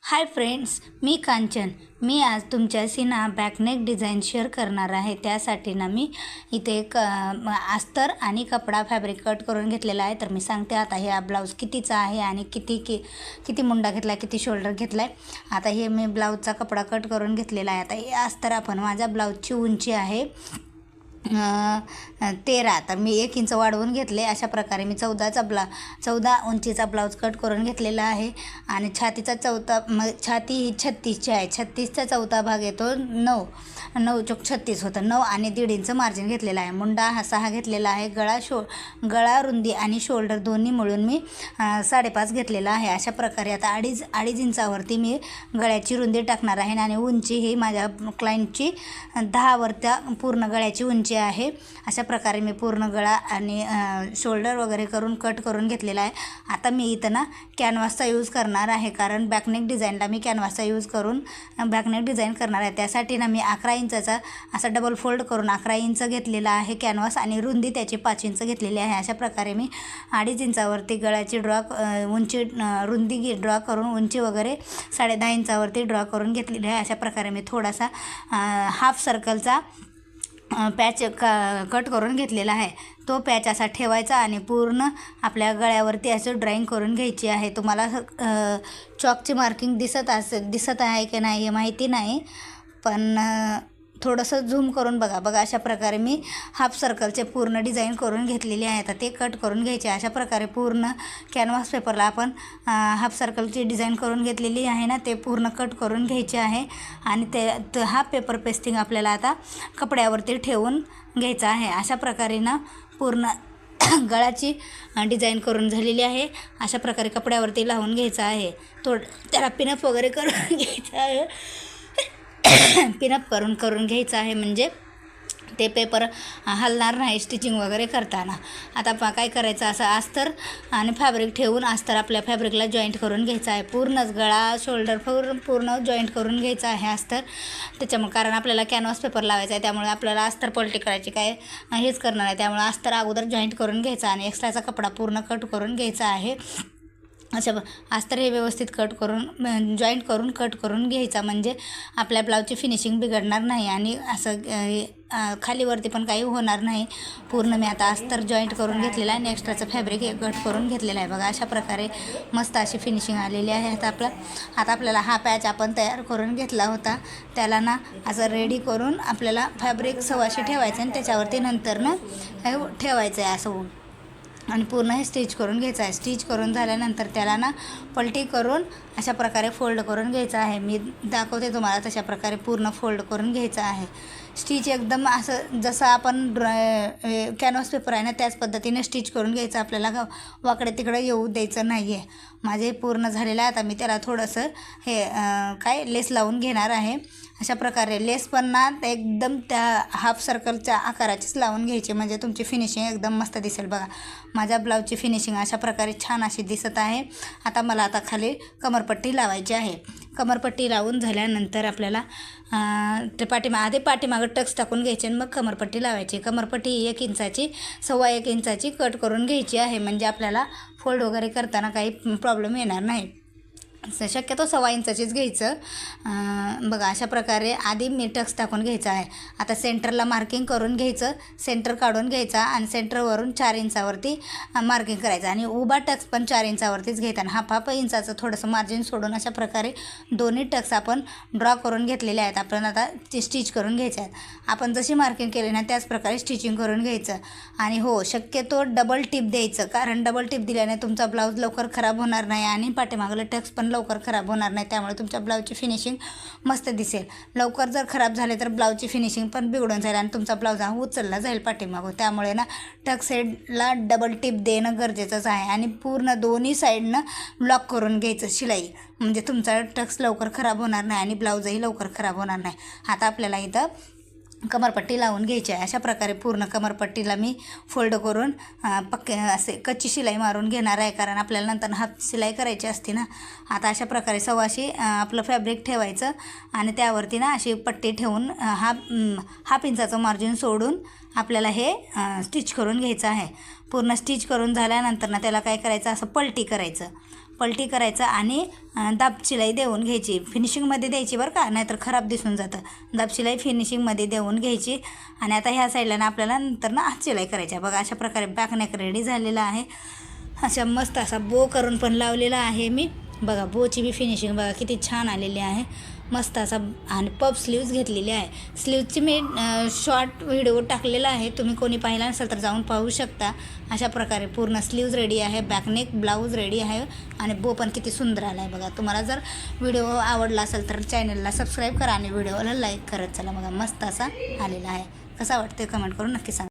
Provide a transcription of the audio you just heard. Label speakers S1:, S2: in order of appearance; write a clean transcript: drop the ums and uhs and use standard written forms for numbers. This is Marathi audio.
S1: हाय फ्रेंड्स, मी कांचन. मी आज तुमच्याशी ना बॅकनेक डिझाईन शेअर करणार आहे. त्यासाठी ना मी इथे अस्तर आणि कपडा फॅब्रिक कट करून घेतलेला आहे. तर मी सांगते आता हे ब्लाऊज कितीचा आहे आणि किती मुंडा घेतला आहे, किती शोल्डर घेतला आहे. आता हे मी ब्लाऊजचा कपडा कट करून घेतलेला आहे. आता हे अस्तर आपण माझ्या ब्लाऊजची उंची आहे 13. तर मी 1 इंच वाढवून घेतले. अशा प्रकारे मी 14 उंचीचा ब्लाऊज कट करून घेतलेला आहे. आणि छातीचा छाती ही 36ची आहे. 36चा चौथा भाग येतो 9 चौक 36 होतं. 9 आणि 1.5 इंच मार्जिन घेतलेला आहे. मुंडा हा 6 घेतलेला आहे. गळा रुंदी आणि शोल्डर दोन्ही मिळून मी 5.5 घेतलेला आहे. अशा प्रकारे आता अडीच इंचावरती मी गळ्याची रुंदी टाकणार आहे. आणि उंची ही माझ्या क्लायंटची 10 पूर्ण गळ्याची उंची आहे. अशा प्रकारे मी पूर्ण गळा आणि शोल्डर वगैरे करून कट करून घेतलेला आहे. आता मी इथं ना कॅनव्हासचा यूज करणार आहे, कारण बॅकनेक डिझाईनला मी कॅनव्हासचा यूज करून बॅकनेक डिझाईन करणार आहे. त्यासाठी ना मी 11 इंचाचा असा डबल फोल्ड करून 11 इंच घेतलेला आहे कॅनव्हास, आणि रुंदी त्याची 5 इंच घेतलेली आहे. अशा प्रकारे मी 2.5 इंचावरती गळ्याची उंची रुंदी ड्रॉ करून उंची वगैरे 10.5 इंचावरती ड्रॉ करून घेतलेली आहे. अशा प्रकारे मी थोडासा हाफ सर्कलचा पॅच कट करून घेतलेला आहे. तो पॅच असा ठेवायचा आणि पूर्ण आपल्या गळ्यावरती असं ड्रॉईंग करून घ्यायची आहे. तुम्हाला चॉकची मार्किंग दिसत आहे की नाही हे माहिती नाही, पण थोडंसं झूम करून बघा. अशा प्रकारे मी हाफ सर्कलचे पूर्ण डिझाईन करून घेतलेली आहे. आता ते कट करून घ्यायचे. अशा प्रकारे पूर्ण कॅनव्हास पेपरला आपण हाफ सर्कलची डिझाईन करून घेतलेली आहे ना, ते पूर्ण कट करून घ्यायचे आहे. आणि हा पेपर पेस्टिंग आपल्याला आता कपड्यावरती ठेवून घ्यायचा आहे. अशा प्रकारे ना पूर्ण गळ्याची डिझाईन करून झालेली आहे. अशा प्रकारे कपड्यावरती लावून घ्यायचं आहे. त्याला पिनअप वगैरे करून घ्यायचं आहे. पिनअप करून घ्यायचं आहे, म्हणजे ते पेपर हलणार नाही स्टिचिंग वगैरे करताना. आता काय करायचं, असं अस्तर आणि फॅब्रिक ठेवून अस्तर आपल्या फॅब्रिकला जॉईंट करून घ्यायचं आहे. पूर्णच गळा शोल्डर पूर्ण जॉईंट करून घ्यायचं आहे अस्तर. त्याच्यामुळे कारण आपल्याला कॅनव्हास पेपर लावायचा आहे, त्यामुळे आपल्याला अस्तर पलटी करायची काय हेच करणार आहे. त्यामुळे अस्तर अगोदर जॉईंट करून घ्यायचं आणि एक्स्ट्राचा कपडा पूर्ण कट करून घ्यायचा आहे. अशा अस्तर हे व्यवस्थित जॉईंट करून कट करून घ्यायचा, म्हणजे आपल्या ब्लाऊजची फिनिशिंग बिघडणार नाही आणि असं खालीवरती पण काही होणार नाही. पूर्ण मी आता अस्तर जॉईंट करून घेतलेला आहे आणि एक्स्ट्राचं फॅब्रिक कट करून घेतलेलं आहे. बघा अशा प्रकारे मस्त अशी फिनिशिंग आलेली आहे. आता आपल्याला हा पॅच आपण तयार करून घेतला होता, त्याला ना असं रेडी करून आपल्याला फॅब्रिक सव्वाशी ठेवायचं आणि त्याच्यावरती नंतर ना ठेवायचं आहे असं आणि पूर्ण हे स्टिच करून घ्यायचं आहे. स्टिच करून झाल्यानंतर त्याला ना पलटी करून अशा प्रकारे फोल्ड करून घ्यायचं आहे. मी दाखवते तुम्हाला तशा प्रकारे पूर्ण फोल्ड करून घ्यायचं आहे. स्टिच एकदम असं जसं आपण कॅनव्हास पेपर आहे ना त्याच पद्धतीने स्टिच करून घ्यायचं. आपल्याला वाकडे तिकडे येऊ द्यायचं नाही आहे. माझे पूर्ण झालेलं आहे. आता मी त्याला थोडंसं लेस लावून घेणार आहे. अशा प्रकारे लेस पण ना एकदम त्या हाफ सर्कलच्या आकाराचीच लावून घ्यायची, म्हणजे तुमची फिनिशिंग एकदम मस्त दिसेल. बघा माझ्या ब्लाऊजची फिनिशिंग अशा प्रकारे छान अशी दिसत आहे. आता मला खाली कमरपट्टी लावायची आहे. कमरपट्टी लावून झाल्यानंतर आपल्याला पाठीमागं टक्स टाकून घ्यायचे आणि मग कमरपट्टी लावायची. कमरपट्टी 1 इंचाची 1.25 इंचाची कट करून घ्यायची आहे, म्हणजे आपल्याला फोल्ड वगैरे करताना काही प्रॉब्लेम येणार नाही. शक्यतो 1.25 इंचाचीच घ्यायचं. बघा अशा प्रकारे आधी मी टक्स टाकून घ्यायचा आहे. आता सेंटरला मार्किंग करून घ्यायचं, सेंटर काढून घ्यायचा आणि सेंटरवरून 4 इंचावरती मार्किंग करायचं आणि उभा टक्स पण 4 इंचावरतीच घ्यायचा आणि हाफ इंचाचं थोडंसं मार्जिन सोडून अशा प्रकारे दोन्ही टक्स आपण ड्रॉ करून घेतलेले आहेत. आपण आता ते स्टिच करून घ्यायचे आहेत. आपण जशी मार्किंग केली ना त्याच प्रकारे स्टिचिंग करून घ्यायचं. आणि शक्यतो डबल टिप द्यायचं, कारण डबल टिप दिल्याने तुमचा ब्लाऊज लवकर खराब होणार नाही आणि पाठीमागलं टक्स पण लवकर खराब होणार नाही. त्यामुळे तुमच्या ब्लाऊजची फिनिशिंग मस्त दिसेल. लवकर जर खराब झाले तर ब्लाऊजची फिनिशिंग पण बिघडून जाईल आणि तुमचा ब्लाऊज हा उचलला जाईल पाठीमागं. त्यामुळे ना टक्स हेडला डबल टिप देणं गरजेचंच आहे आणि पूर्ण दोन्ही साईडनं लॉक करून घ्यायचं शिलाई, म्हणजे तुमचा टक्स लवकर खराब होणार नाही आणि ब्लाऊजही लवकर खराब होणार नाही. आता आपल्याला इथं कमरपट्टी लावून घ्यायची आहे. अशा प्रकारे पूर्ण कमरपट्टीला मी फोल्ड करून असे कच्ची शिलाई मारून घेणार आहे, कारण आपल्याला नंतर हाफ शिलाई करायची असते ना. आता अशा प्रकारे 1.25 आपलं फॅब्रिक ठेवायचं आणि त्यावरती ना अशी पट्टी ठेवून हाफ इंचाचं मार्जिन सोडून आपल्याला हे स्टिच करून घ्यायचं आहे. पूर्ण स्टिच करून झाल्यानंतर ना त्याला काय करायचं, असं पलटी करायचं. पलटी करायचं आणि दाब शिलाई देऊन घ्यायची. फिनिशिंगमध्ये द्यायची बरं का, नाहीतर खराब दिसून जातं. दाब शिलाई फिनिशिंगमध्ये देऊन घ्यायची. आणि आता ह्या साईडला ना आपल्याला नंतर ना हात शिलाई करायची. बघा अशा प्रकारे बॅकनेक रेडी झालेला आहे. अशा मस्त असा बो करून पण लावलेला आहे मी. बघा बोची बी फिनिशिंग बघा किती छान आलेली आहे, मस्त असा. आणि पफ स्लीव्ज घेतलेली आहे. स्लीव्जची मी शॉर्ट व्हिडिओ टाकलेला आहे, तुम्ही कोणी पाहिला नसेल तर जाऊन पाहू शकता. अशा प्रकारे पूर्ण स्लीव्ज रेडी आहे, बॅकनेक ब्लाऊज रेडी आहे आणि बो पण किती सुंदर आला आहे बघा. तुम्हाला जर व्हिडिओ आवडला असेल तर चॅनलला सबस्क्राईब करा आणि व्हिडिओला लाईक करत चला. बघा मस्त असा आलेला आहे. कसा वाटते कमेंट करून नक्की सांगा.